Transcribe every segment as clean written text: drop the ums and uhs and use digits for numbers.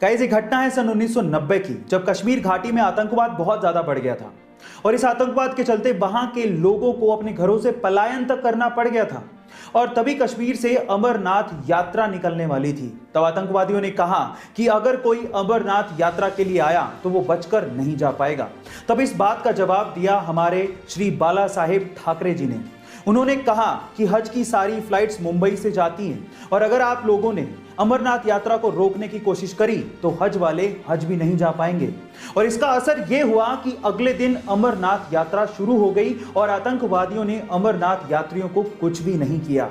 Guys, ये घटना है सन 1990 की, जब कश्मीर घाटी में आतंकवाद बहुत ज्यादा बढ़ गया था और इस आतंकवाद के चलते वहां के लोगों को अपने घरों से पलायन तक करना पड़ गया था। और तभी कश्मीर से अमरनाथ यात्रा निकलने वाली थी। तब आतंकवादियों ने कहा कि अगर कोई अमरनाथ यात्रा के लिए आया तो वो बचकर नहीं जा पाएगा। तब इस बात का जवाब दिया हमारे श्री बाला साहेब ठाकरे जी ने। उन्होंने कहा कि हज की सारी फ्लाइट्स मुंबई से जाती हैं और अगर आप लोगों ने अमरनाथ यात्रा को रोकने की कोशिश करी तो हज वाले हज भी नहीं जा पाएंगे। और इसका असर यह हुआ कि अगले दिन अमरनाथ यात्रा शुरू हो गई और आतंकवादियों ने अमरनाथ यात्रियों को कुछ भी नहीं किया।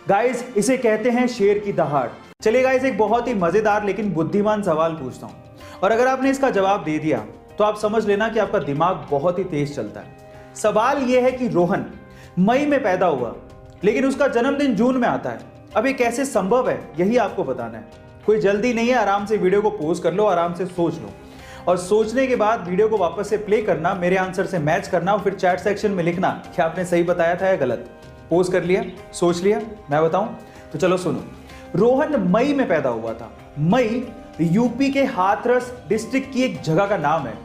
गाइस, इसे कहते हैं शेर की दहाड़। चलिए गाइस, एक बहुत ही मजेदार लेकिन बुद्धिमान सवाल पूछता हूं और अगर आपने इसका जवाब दे दिया तो आप समझ लेना कि आपका दिमाग बहुत ही तेज चलता है। सवाल यह है कि रोहन मई में पैदा हुआ लेकिन उसका जन्मदिन जून में आता है। अब ये कैसे संभव है, यही आपको बताना है। कोई जल्दी नहीं है, आराम से वीडियो को पॉज कर लो, आराम से सोच लो और सोचने के बाद वीडियो को वापस से प्ले करना, मेरे आंसर से मैच करना और फिर चैट सेक्शन में लिखना कि आपने सही बताया था या गलत। पॉज कर लिया, सोच लिया, मैं बताऊं तो चलो सुनो। रोहन मई में पैदा हुआ था। मई यूपी के हाथरस डिस्ट्रिक्ट की एक जगह का नाम है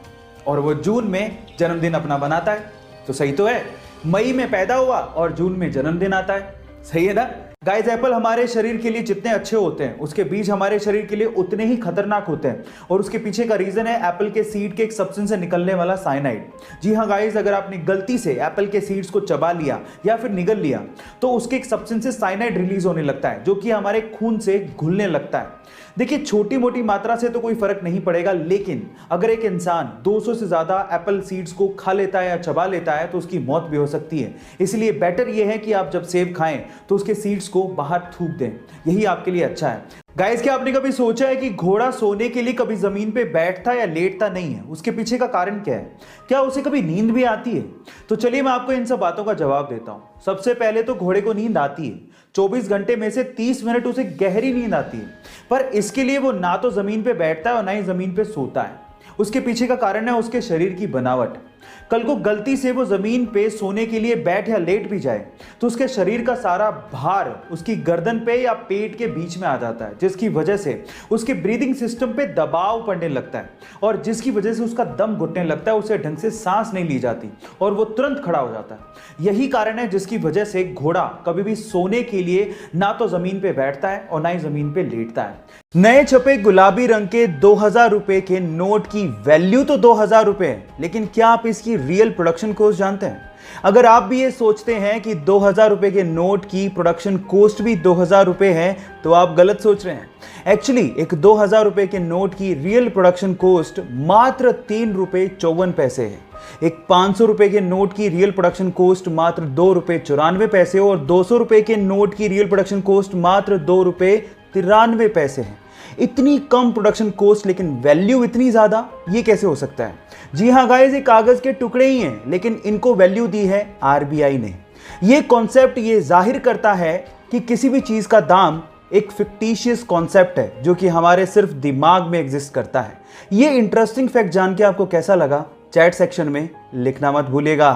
और वो जून में जन्मदिन अपना बनाता है। तो सही तो है, मई में पैदा हुआ और जून में जन्मदिन आता है। सही है ना गाइस? एप्पल हमारे शरीर के लिए जितने अच्छे होते हैं उसके बीज हमारे शरीर के लिए उतने ही खतरनाक होते हैं और उसके पीछे का रीजन है एप्पल के सीड के एक सब्सटेंस से निकलने वाला साइनाइड। जी हाँ गाइस, अगर आपने गलती से एप्पल के सीड्स को चबा लिया या फिर निगल लिया तो उसके एक सब्सटेंस से साइनाइड रिलीज होने लगता है जो कि हमारे खून से घुलने लगता है। देखिए, छोटी मोटी मात्रा से तो कोई फर्क नहीं पड़ेगा, लेकिन अगर एक इंसान 200 से ज्यादा एप्पल सीड्स को खा लेता है या चबा लेता है तो उसकी मौत भी हो सकती है। इसलिए बेटर यह है कि आप जब सेब खाएं तो उसके सीड्स को बाहर थूक दें, यही आपके लिए अच्छा है। गाइस, क्या आपने कभी सोचा है कि घोड़ा सोने के लिए कभी जमीन पे बैठता या लेटता नहीं है? उसके पीछे का कारण क्या है? क्या उसे कभी नींद भी आती है? तो चलिए मैं आपको इन सब बातों का जवाब देता हूं। सबसे पहले तो घोड़े को नींद आती है। 24 घंटे में से 30 मिनट उसे गहरी नींद आती है, पर इसके लिए वो ना तो जमीन पे बैठता है और ना ही जमीन पे सोता है। उसके पीछे का कारण है उसके शरीर की बनावट। कल को गलती से वो जमीन पे सोने के लिए बैठ या लेट भी जाए तो उसके शरीर का सारा भार उसकी गर्दन पे या पेट के बीच में आ जाता है, जिसकी वजह से उसके ब्रीदिंग सिस्टम पे दबाव पड़ने लगता है और जिसकी वजह से उसका दम घुटने लगता है, उसे ढंग से सांस नहीं ली जाती और वो तुरंत खड़ा हो जाता है। यही कारण है जिसकी वजह से घोड़ा कभी भी सोने के लिए ना तो जमीन पे बैठता है और ना ही जमीन पे लेटता है। नए छपे गुलाबी रंग के 2000 रुपए के नोट की वैल्यू तो 2000 रुपए है, लेकिन क्या आप इसकी रियल प्रोडक्शन कॉस्ट जानते हैं? अगर आप भी ये सोचते हैं कि 2000 रुपए के नोट की प्रोडक्शन कॉस्ट भी 2000 रुपए है तो आप गलत सोच रहे हैं। एक्चुअली एक 2000 रुपए के नोट की रियल प्रोडक्शन कॉस्ट मात्र 3 रुपए 54 पैसे है। एक 500 रुपए के नोट की रियल प्रोडक्शन कॉस्ट मात्र 2 रुपए 94 पैसे और 200 रुपए के नोट की रियल प्रोडक्शन कॉस्ट मात्र 2 रुपए 93 पैसे है। इतनी कम प्रोडक्शन कॉस्ट लेकिन वैल्यू इतनी ज्यादा, ये कैसे हो सकता है? जी हाँ गाइस, ये कागज के टुकड़े ही हैं लेकिन इनको वैल्यू दी है आरबीआई ने। ये कॉन्सेप्ट ये जाहिर करता है कि किसी भी चीज का दाम एक फिक्टिशियस कॉन्सेप्ट है जो कि हमारे सिर्फ दिमाग में एग्जिस्ट करता है। ये इंटरेस्टिंग फैक्ट जान के आपको कैसा लगा? चैट सेक्शन में लिखना मत भूलिएगा।